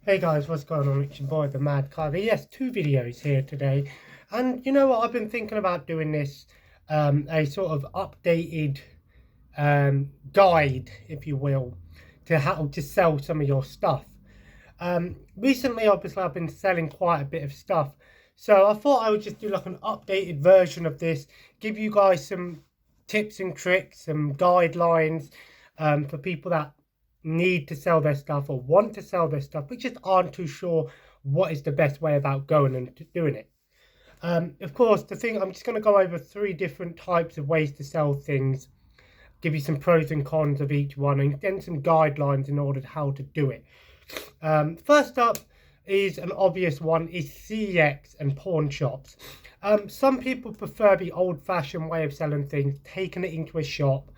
Hey guys, what's going on? It's your boy, the Mad Carver. Yes, two videos here today. And you know what? I've been thinking about doing this, a sort of updated guide, if you will, to how to sell some of your stuff. Recently, obviously, I've been selling quite a bit of stuff. So I thought I would just do like an updated version of this, give you guys some tips and tricks, some guidelines for people that need to sell their stuff or want to sell their stuff, but just aren't too sure what is the best way about going and doing it. Of course, the thing I'm just going to go over three different types of ways to sell things, give you some pros and cons of each one, and then some guidelines in order to how to do it. First up is an obvious one is CEX and pawn shops. Some people prefer the old-fashioned way of selling things, taking it into a shop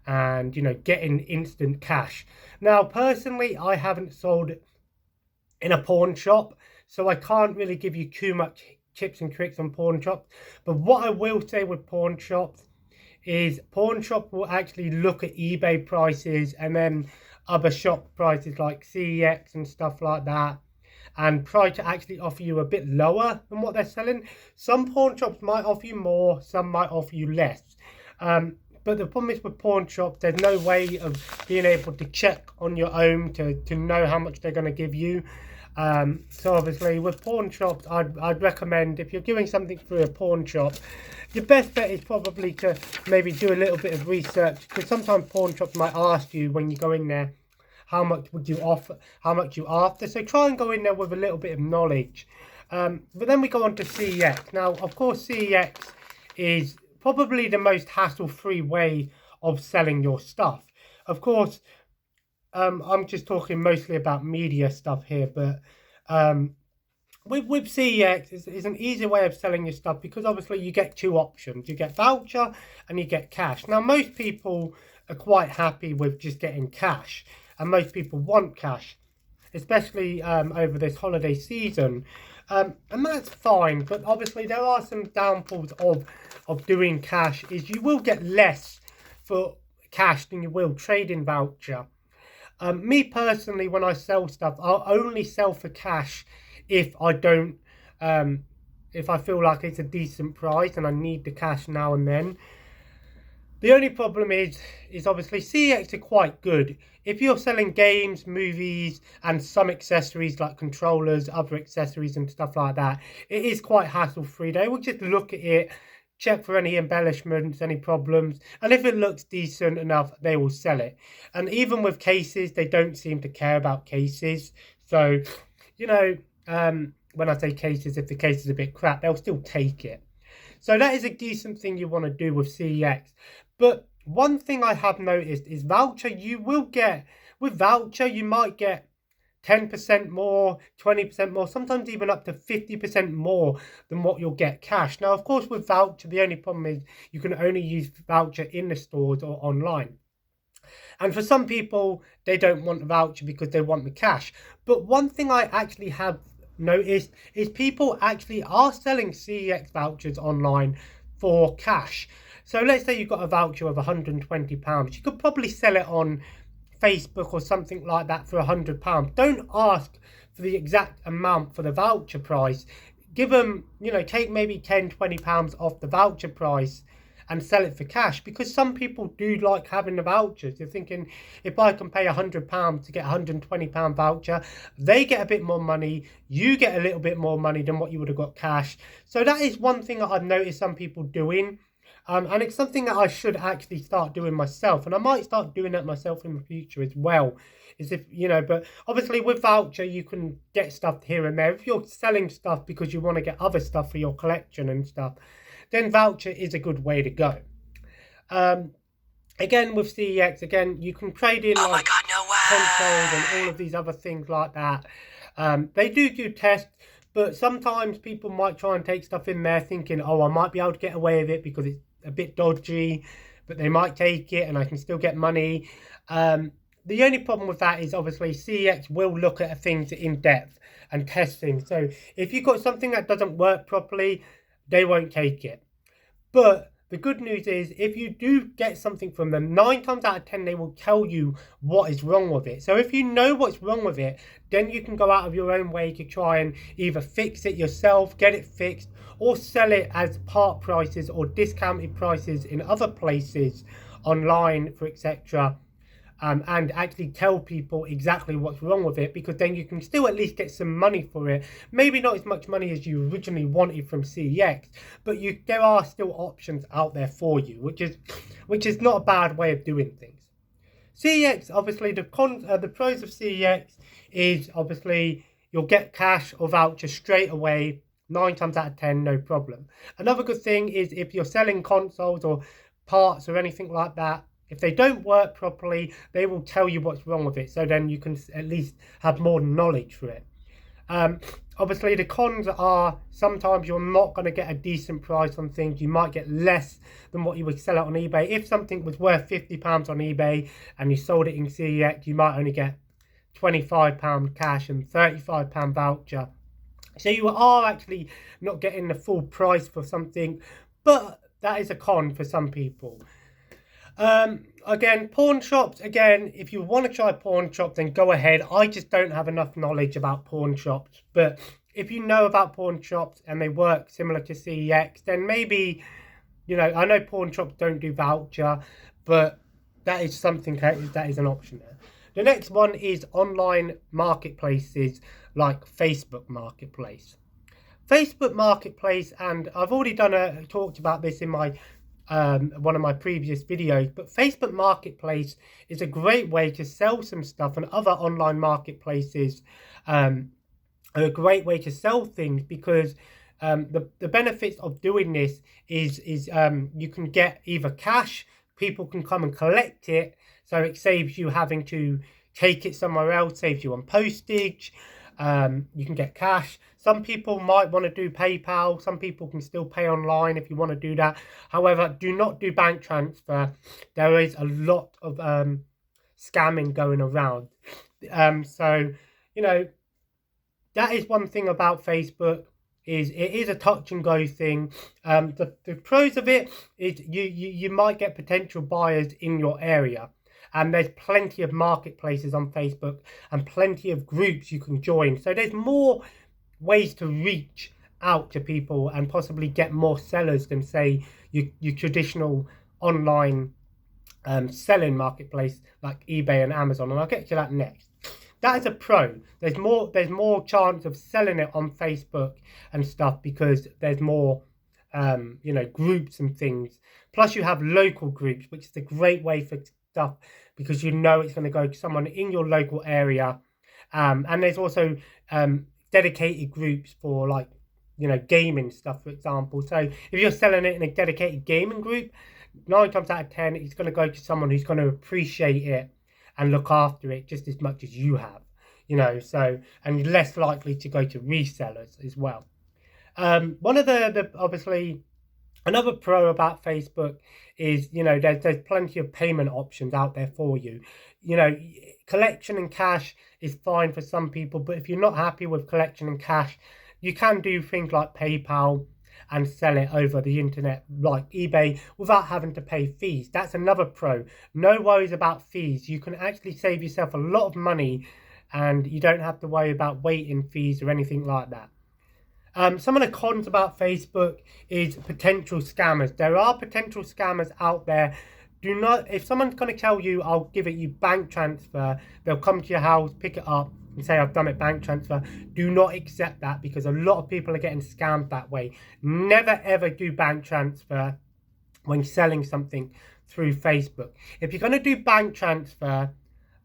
and getting instant cash. Now personally, I haven't sold in a pawn shop, so I can't really give you too much tips and tricks on pawn shops. But what I will say with pawn shops is pawn shop will actually look at eBay prices and then other shop prices like CEX and stuff like that, and try to actually offer you a bit lower than what they're selling. Some pawn shops might offer you more, some might offer you less. But the problem is with pawn shops, there's no way of being able to check on your own to know how much they're going to give you. So obviously with pawn shops, I'd recommend if you're doing something through a pawn shop, your best bet is probably to maybe do a little bit of research, because sometimes pawn shops might ask you when you go in there, how much would you offer, how much you after. So try and go in there with a little bit of knowledge. But then we go on to CEX. Now, of course, CEX is probably the most hassle-free way of selling your stuff. Of course, I'm just talking mostly about media stuff here, but with CEX is an easy way of selling your stuff, because obviously you get two options. You get voucher and you get cash. Now, most people are quite happy with just getting cash, and most people want cash, especially over this holiday season. And that's fine, but obviously there are some downfalls of doing cash. Is you will get less for cash than you will trading voucher. Me personally, when I sell stuff, I'll only sell for cash if I don't, if I feel like it's a decent price and I need the cash now and then. The only problem is obviously CEX are quite good. If you're selling games, movies, and some accessories like controllers, other accessories and stuff like that, it is quite hassle-free. They will just look at it, check for any embellishments, any problems, and if it looks decent enough, they will sell it. And even with cases, they don't seem to care about cases. So, when I say cases, if the case is a bit crap, they'll still take it. So that is a decent thing you want to do with CEX. But one thing I have noticed is voucher, you will get, with voucher, you might get 10% more, 20% more, sometimes even up to 50% more than what you'll get cash. Now, of course, with voucher, the only problem is you can only use voucher in the stores or online. And for some people, they don't want the voucher because they want the cash. But one thing I actually have noticed is people actually are selling CEX vouchers online for cash. So let's say you've got a voucher of £120. You could probably sell it on Facebook or something like that for £100. Don't ask for the exact amount for the voucher price. Give them, take maybe £10-20 off the voucher price and sell it for cash, because some people do like having the vouchers. You're thinking, if I can pay £100 to get a £120 voucher, they get a bit more money, you get a little bit more money than what you would have got cash. So that is one thing that I've noticed some people doing. And it's something that I should actually start doing myself, and I might start doing that myself in the future as well. Is if but obviously with voucher you can get stuff here and there. If you're selling stuff because you want to get other stuff for your collection and stuff, then voucher is a good way to go. Again with CEX, again you can trade in like God, no way. consoles and all of these other things like that. They do tests. But sometimes people might try and take stuff in there thinking, oh, I might be able to get away with it because it's a bit dodgy, but they might take it and I can still get money. The only problem with that is obviously CEX will look at things in depth and test things. So if you've got something that doesn't work properly, they won't take it. But the good news is if you do get something from them, 9 times out of 10 they will tell you what is wrong with it. So if you know what's wrong with it, then you can go out of your own way to try and either fix it yourself, get it fixed, or sell it as part prices or discounted prices in other places online, for etc. And actually tell people exactly what's wrong with it, because then you can still at least get some money for it. Maybe not as much money as you originally wanted from CEX, but there are still options out there for you, which is not a bad way of doing things. CEX, obviously, the pros of CEX is obviously you'll get cash or voucher straight away, 9 times out of 10, no problem. Another good thing is if you're selling consoles or parts or anything like that, if they don't work properly, they will tell you what's wrong with it. So then you can at least have more knowledge for it. Obviously, the cons are sometimes you're not going to get a decent price on things. You might get less than what you would sell it on eBay. If something was worth £50 on eBay and you sold it in CEX, you might only get £25 cash and £35 voucher. So you are actually not getting the full price for something, but that is a con for some people. Again, pawn shops, if you want to try pawn shops, then go ahead. I just don't have enough knowledge about pawn shops, but if you know about pawn shops and they work similar to CEX, then maybe, I know pawn shops don't do voucher, but that is something that is an option there. The next one is online marketplaces like Facebook Marketplace. Facebook Marketplace, and I've already talked about this in my one of my previous videos, but Facebook Marketplace is a great way to sell some stuff, and other online marketplaces are a great way to sell things, because the benefits of doing this is you can get either cash, people can come and collect it, so it saves you having to take it somewhere else, saves you on postage. You can get cash. Some people might want to do PayPal. Some people can still pay online if you want to do that. However, do not do bank transfer. There is a lot of scamming going around. So, that is one thing about Facebook, is it is a touch and go thing. The pros of it is you might get potential buyers in your area. And there's plenty of marketplaces on Facebook and plenty of groups you can join. So there's more ways to reach out to people and possibly get more sellers than, say, your traditional online selling marketplace like eBay and Amazon. And I'll get to that next. That is a pro. There's more chance of selling it on Facebook and stuff, because there's more groups and things. Plus you have local groups, which is a great way for stuff, because it's going to go to someone in your local area, and there's also dedicated groups for gaming stuff, for example. So if you're selling it in a dedicated gaming group, 9 times out of 10 it's going to go to someone who's going to appreciate it and look after it just as much as you have, so, and less likely to go to resellers as well. One of the obviously, another pro about Facebook is, there's plenty of payment options out there for you. Collection and cash is fine for some people, but if you're not happy with collection and cash, you can do things like PayPal and sell it over the internet like eBay without having to pay fees. That's another pro. No worries about fees. You can actually save yourself a lot of money, and you don't have to worry about waiting fees or anything like that. Some of the cons about Facebook is potential scammers. There are potential scammers out there. If someone's going to tell you, I'll give it you bank transfer, they'll come to your house, pick it up and say, I've done it bank transfer. Do not accept that, because a lot of people are getting scammed that way. Never ever do bank transfer when selling something through Facebook. If you're going to do bank transfer,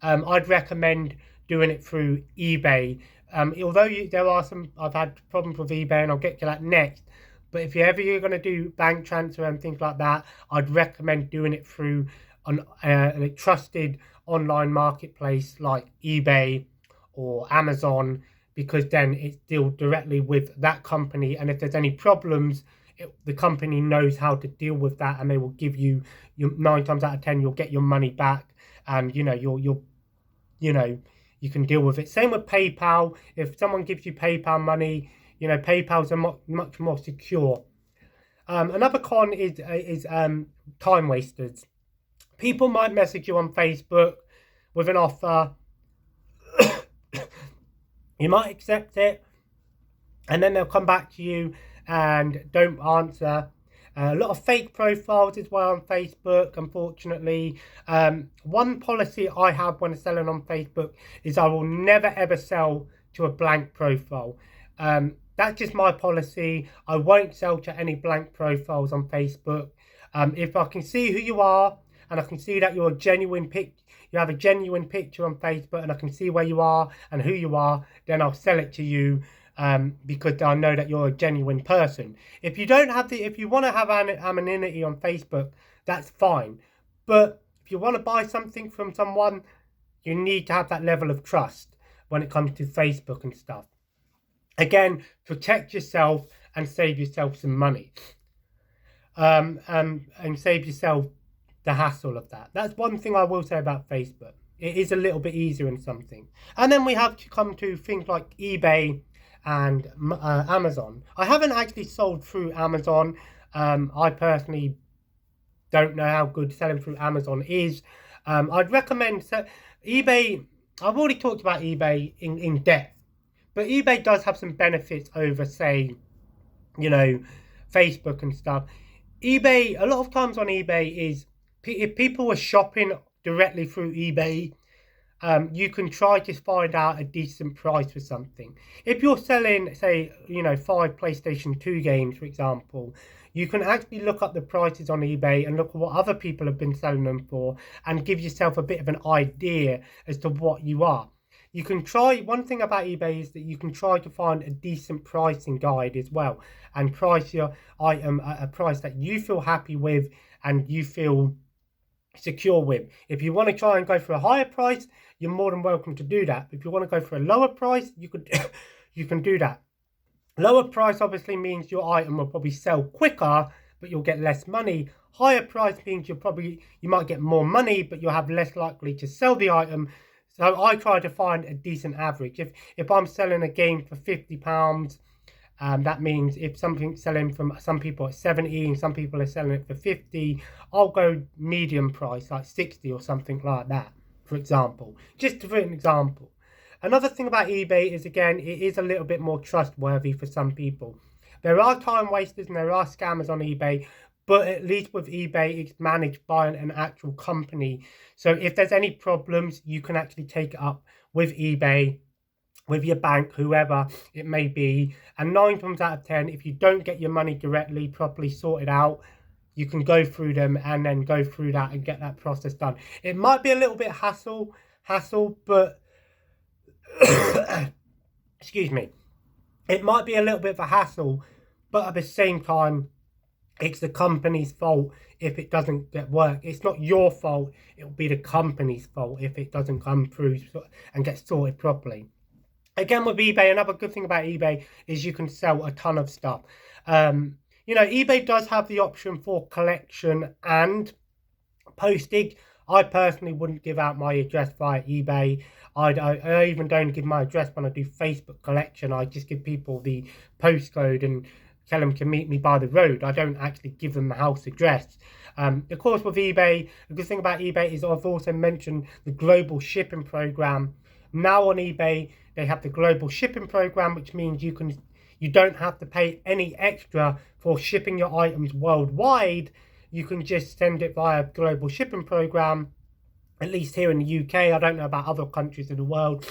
I'd recommend doing it through eBay. Although there are I've had problems with eBay, and I'll get to that next. But if you're going to do bank transfer and things like that, I'd recommend doing it through a trusted online marketplace like eBay or Amazon, because then it's dealt directly with that company. And if there's any problems, the company knows how to deal with that, and they will give you 9 times out of 10, you'll get your money back, and you can deal with it. Same with PayPal. If someone gives you PayPal money, PayPal's much more secure. Another con is time wasters. People might message you on Facebook with an offer. You might accept it, and then they'll come back to you and don't answer. A lot of fake profiles as well on Facebook, unfortunately. One policy I have when selling on Facebook is I will never ever sell to a blank profile. That's just my policy. I won't sell to any blank profiles on Facebook. If I can see who you are and I can see that you're a genuine you have a genuine picture on Facebook and I can see where you are and who you are, then I'll sell it to you. Because I know that you're a genuine person. If you don't have if you want to have anonymity on Facebook, that's fine. But if you want to buy something from someone, you need to have that level of trust when it comes to Facebook and stuff. Again, protect yourself and save yourself some money. And save yourself the hassle of that. That's one thing I will say about Facebook. It is a little bit easier in something. And then we have to come to things like eBay and Amazon. I haven't actually sold through Amazon. I personally don't know how good selling through Amazon is. I'd recommend eBay. I've already talked about eBay in depth, but eBay does have some benefits over, say, Facebook and stuff. eBay, a lot of times on eBay is, if people are shopping directly through eBay, you can try to find out a decent price for something. If you're selling, say, 5 PlayStation 2 games, for example, you can actually look up the prices on eBay and look at what other people have been selling them for and give yourself a bit of an idea as to what you are. You can try, one thing about eBay is that you can try to find a decent pricing guide as well and price your item at a price that you feel happy with and you feel secure with. If you want to try and go for a higher price, you're more than welcome to do that. If you want to go for a lower price, you can do that. Lower price obviously means your item will probably sell quicker, but you'll get less money. Higher price means you might get more money, but you'll have less likely to sell the item. So I try to find a decent average. If I'm selling a game for £50, that means if something's selling from some people at 70 and some people are selling it for 50, I'll go medium price, like 60 or something like that, for example. Just for an example. Another thing about eBay is, again, it is a little bit more trustworthy for some people. There are time wasters and there are scammers on eBay, but at least with eBay, it's managed by an actual company. So if there's any problems, you can actually take it up with eBay, with your bank, whoever it may be. And 9 times out of 10, if you don't get your money directly properly sorted out, you can go through them and then go through that and get that process done. It might be a little bit hassle, but excuse me, it might be a little bit of a hassle, but at the same time, it's the company's fault if it doesn't get work. It's not your fault. It'll be the company's fault if it doesn't come through and get sorted properly. Again, with eBay, another good thing about eBay is you can sell a ton of stuff. eBay does have the option for collection and postage. I personally wouldn't give out my address via eBay. I even don't give my address when I do Facebook collection. I just give people the postcode and tell them to meet me by the road. I don't actually give them the house address. Of course, with eBay, the good thing about eBay is I've also mentioned the global shipping program. Now on eBay, they have the global shipping program, which means you don't have to pay any extra for shipping your items worldwide. You can just send it via global shipping program, at least here in the UK. I don't know about other countries in the world,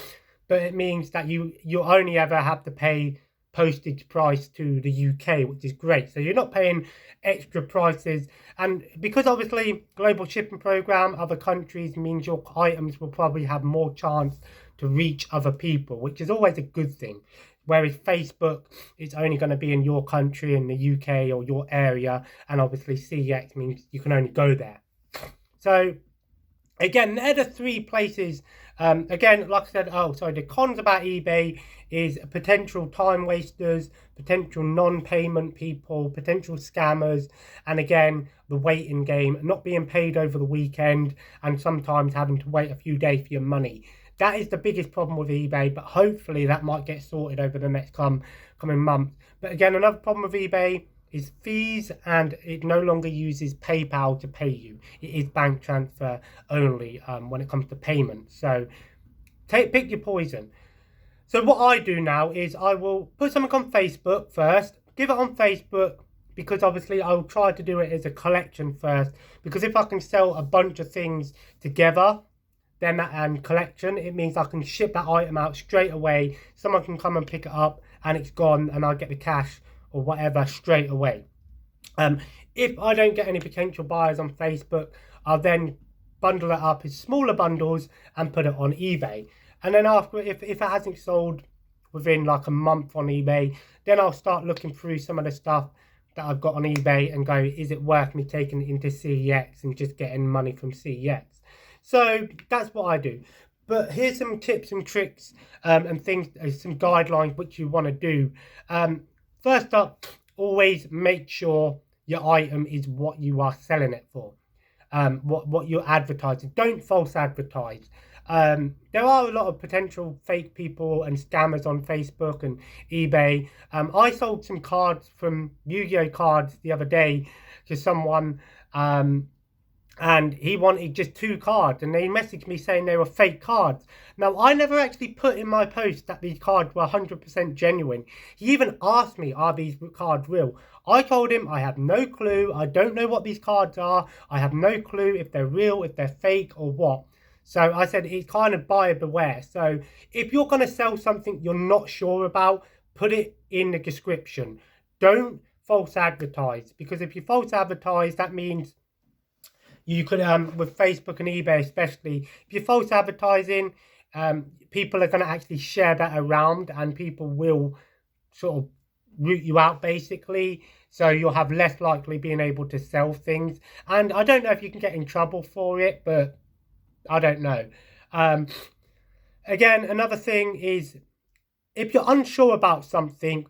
but it means that you only ever have to pay postage price to the UK, which is great. So you're not paying extra prices. And because obviously global shipping program, other countries, means your items will probably have more chance to reach other people, which is always a good thing. Whereas Facebook is only going to be in your country, in the UK or your area, and obviously CX means you can only go there. So again, they're the 3 places. Again, like I said, the cons about eBay is potential time wasters, potential non-payment people, potential scammers, and again, the waiting game, not being paid over the weekend, and sometimes having to wait a few days for your money. That is the biggest problem with eBay, but hopefully that might get sorted over the next coming months. But again, another problem with eBay is fees, and it no longer uses PayPal to pay you. It is bank transfer only when it comes to payment. So pick your poison. So what I do now is I will put something on Facebook first, give it on Facebook, because obviously I will try to do it as a collection first, because if I can sell a bunch of things together, then and collection, it means I can ship that item out straight away. Someone can come and pick it up and it's gone, and I'll get the cash or whatever straight away. If I don't get any potential buyers on Facebook, I'll then bundle it up as smaller bundles and put it on eBay. And then after, if it hasn't sold within like a month on eBay, then I'll start looking through some of the stuff that I've got on eBay and go, is it worth me taking it into CEX and just getting money from CEX? So that's what I do. But here's some tips and tricks and things, some guidelines which you want to do. First up, always make sure your item is what you are selling it for. What you're advertising. Don't false advertise. There are a lot of potential fake people and scammers on Facebook and eBay. I sold some cards from Yu-Gi-Oh cards the other day to someone, and he wanted just 2 cards, and they messaged me saying they were fake cards. Now, I never actually put in my post that these cards were 100% genuine. He even asked me, are these cards real? I told him I have no clue. I don't know what these cards are. I have no clue if they're real, if they're fake, or what. So I said it's kind of buyer beware. So if you're going to sell something you're not sure about, put it in the description. Don't false advertise, because if you false advertise, that means you could, with Facebook and eBay especially, if you're false advertising, people are going to actually share that around, and people will sort of root you out basically. So you'll have less likely being able to sell things. And I don't know if you can get in trouble for it, but I don't know. Again, another thing is, if you're unsure about something,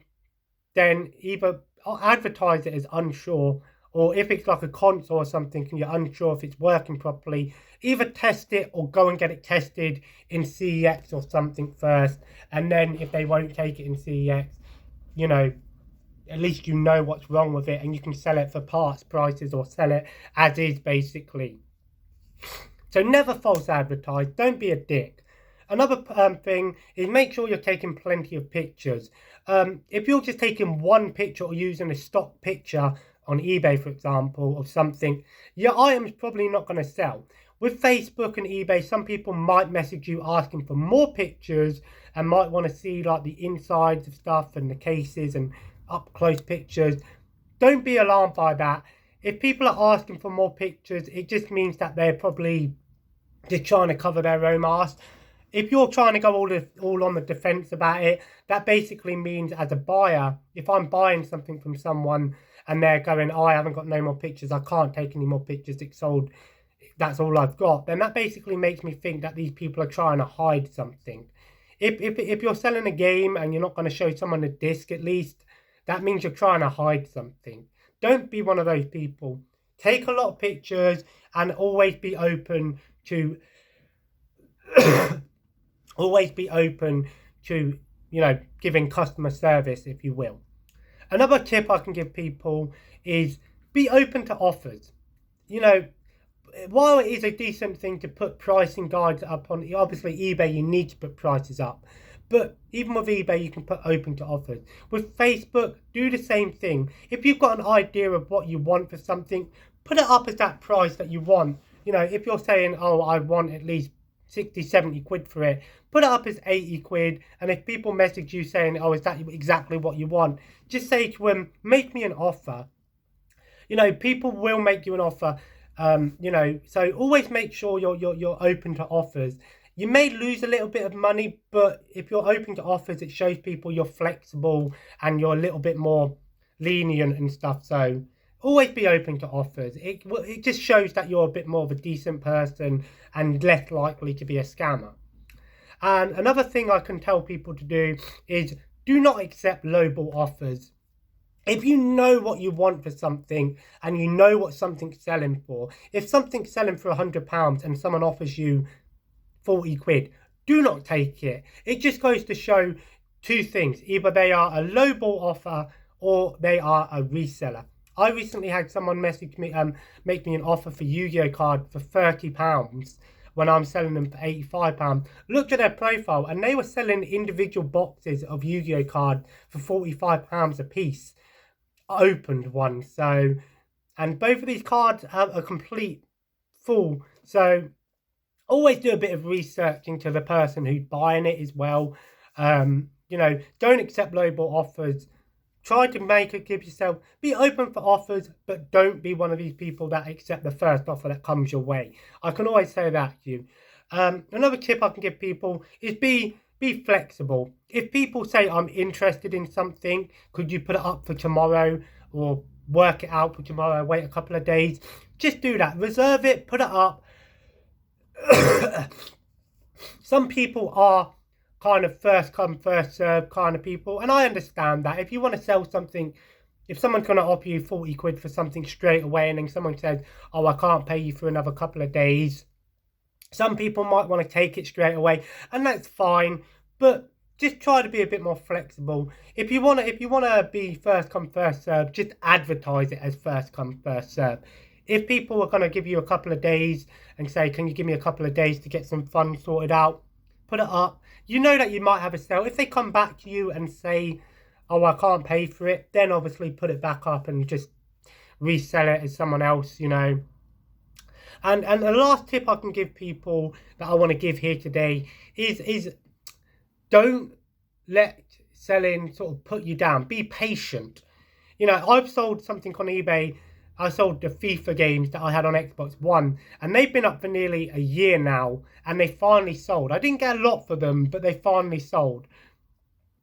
then either advertise it as unsure, or if it's like a console or something and you're unsure if it's working properly, either test it or go and get it tested in CEX or something first. And then if they won't take it in CEX, you know, at least you know what's wrong with it, and you can sell it for parts prices or sell it as is basically. So never false advertise. Don't be a dick. Another thing is, make sure you're taking plenty of pictures. If you're just taking one picture or using a stock picture on eBay, for example, of something, your item's probably not going to sell. With Facebook and eBay, some people might message you asking for more pictures and might want to see like the insides of stuff and the cases and up close pictures. Don't be alarmed by that. If people are asking for more pictures, it just means that they're probably just trying to cover their own ass. If you're trying to go all on the defense about it, that basically means, as a buyer, if I'm buying something from someone and they're going, oh, I haven't got no more pictures, I can't take any more pictures, it's sold, that's all I've got, then that basically makes me think that these people are trying to hide something. If you're selling a game and you're not going to show someone a disc at least, that means you're trying to hide something. Don't be one of those people. Take a lot of pictures and always be open to you know, giving customer service, if you will. Another tip I can give people is be open to offers. You know, while it is a decent thing to put pricing guides up on, obviously eBay, you need to put prices up. But even with eBay, you can put open to offers. With Facebook, do the same thing. If you've got an idea of what you want for something, put it up as that price that you want. You know, if you're saying, oh, I want at least 60, 70 quid for it, put it up as 80 quid. And if people message you saying, oh, is that exactly what you want? Just say to them, make me an offer. You know, people will make you an offer. You know, so always make sure you're open to offers. You may lose a little bit of money, but if you're open to offers, it shows people you're flexible and you're a little bit more lenient and stuff. So always be open to offers. It just shows that you're a bit more of a decent person and less likely to be a scammer. And another thing I can tell people to do is do not accept lowball offers. If you know what you want for something and you know what something's selling for, if something's selling for £100 and someone offers you 40 quid, do not take it. It just goes to show two things. Either they are a lowball offer or they are a reseller. I recently had someone message me, make me an offer for Yu-Gi-Oh card for £30 when I'm selling them for £85. Looked at their profile and they were selling individual boxes of Yu-Gi-Oh card for £45 a piece, opened one. So, and both of these cards have a complete full. So always do a bit of research into the person who's buying it as well. You know, don't accept lowball offers. Try to give yourself, be open for offers, but don't be one of these people that accept the first offer that comes your way. I can always say that to you. Another tip I can give people is be flexible. If people say, I'm interested in something, could you put it up for tomorrow, or work it out for tomorrow, wait a couple of days, just do that. Reserve it, put it up. Some people are kind of first come first serve kind of people, and I understand that. If you want to sell something, if someone's going to offer you 40 quid for something straight away, and then someone says, oh, I can't pay you for another couple of days, some people might want to take it straight away, and that's fine. But just try to be a bit more flexible. If you want to be first come first serve, just advertise it as first come first serve. If people are going to give you a couple of days and say, can you give me a couple of days to get some funds sorted out, put it up. You know that you might have a sale. If they come back to you and say, oh, I can't pay for it, then obviously put it back up and just resell it as someone else, you know. And the last tip I can give people that I want to give here today is don't let selling sort of put you down. Be patient. You know, I've sold something on eBay. I sold the FIFA games that I had on Xbox One, and they've been up for nearly a year now, and they finally sold. I didn't get a lot for them, but they finally sold.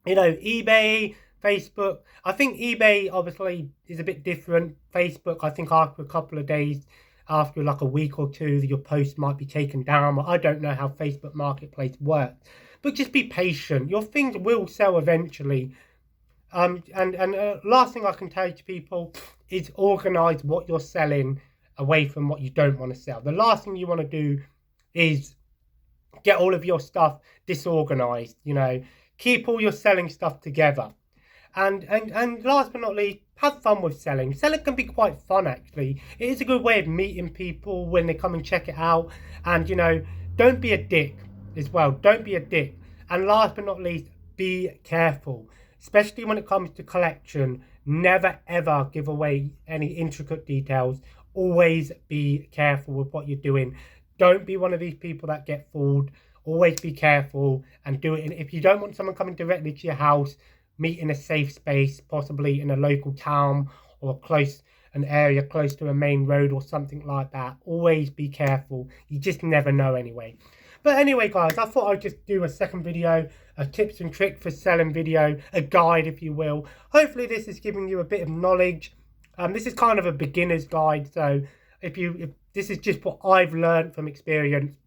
You know, eBay, Facebook, I think eBay obviously is a bit different. Facebook, I think after a couple of days, after like a week or two, your post might be taken down. I don't know how Facebook Marketplace works, but just be patient. Your things will sell eventually. Last thing I can tell to people is organize what you're selling away from what you don't want to sell. The last thing you want to do is get all of your stuff disorganized. You know, keep all your selling stuff together. And last but not least, have fun with selling. Selling can be quite fun, actually. It is a good way of meeting people when they come and check it out. And, you know, don't be a dick as well. Don't be a dick. And last but not least, be careful. Especially when it comes to collection, never ever give away any intricate details. Always be careful with what you're doing. Don't be one of these people that get fooled. Always be careful and do it. And if you don't want someone coming directly to your house, meet in a safe space, possibly in a local town or an area close to a main road or something like that. Always be careful. You just never know anyway. But anyway, guys, I thought I'd just do a second video, a tips and tricks for selling video, a guide, if you will. Hopefully this is giving you a bit of knowledge. This is kind of a beginner's guide, so if this is just what I've learned from experience.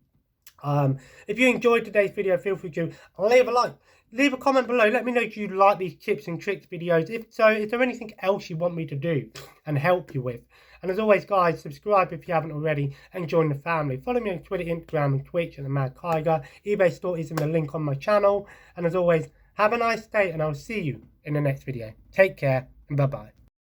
If you enjoyed today's video, feel free to leave a like, leave a comment below. Let me know if you like these tips and tricks videos. If so, is there anything else you want me to do and help you with? And as always, guys, subscribe if you haven't already and join the family. Follow me on Twitter, Instagram, and Twitch at the Mad Kyger. eBay store is in the link on my channel. And as always, have a nice day, and I'll see you in the next video. Take care, and bye-bye.